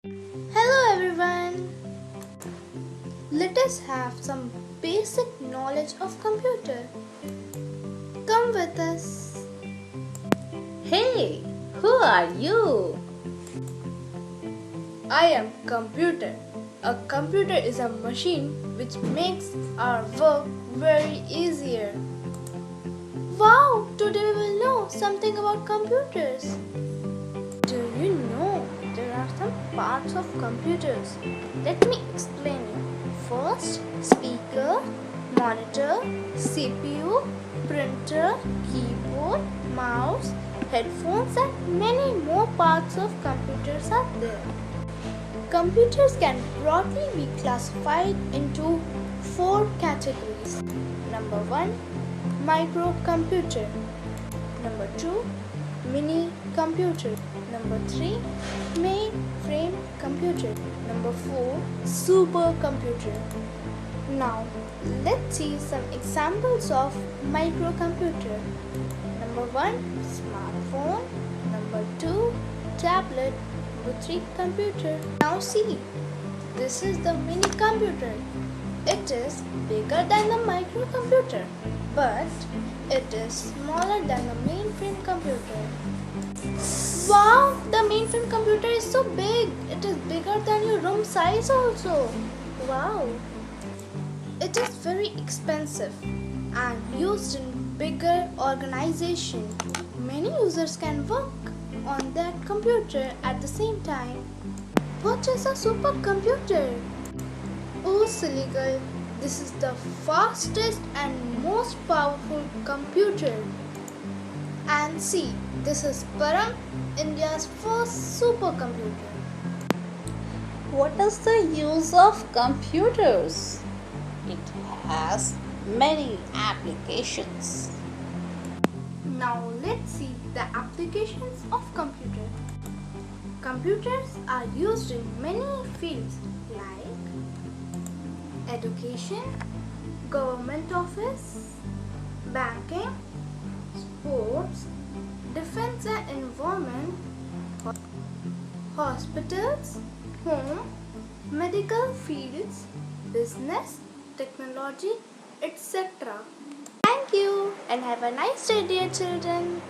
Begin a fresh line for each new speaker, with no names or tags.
Hello everyone! Let us have some basic knowledge of computer. Come with us.
Hey, who are you?
I am computer. A computer is a machine which makes our work very easier. Wow! Today we will know something about computers. Do you know there are some parts of computers? Let me explain you. First, speaker, monitor, CPU, printer, keyboard, mouse, headphones and many more parts of computers are there. Computers can broadly be classified into four categories. Number 1, microcomputer. Number 2, mini computer. Number 3, mainframe computer. Number 4, supercomputer. Now, let's see some examples of microcomputer. Number 1, smartphone. Number 2, tablet. Number 3, computer. Now see, this is the mini computer. It is bigger than the microcomputer, but it is smaller than the mainframe computer. Wow, the mainframe computer is so big. It is bigger than your room size also. Wow. It is very expensive and used in bigger organization. Many users can work on that computer at the same time. What is a supercomputer? Oh silly girl, this is the fastest and most powerful computer. And see, this is Param, India's first supercomputer.
What is the use of computers? It has many applications.
Now let's see the applications of computer. Computers are used in many fields like education, government office, banking, sports, defense and environment, hospitals, home, medical fields, business, technology, etc. Thank you and have a nice day, dear children.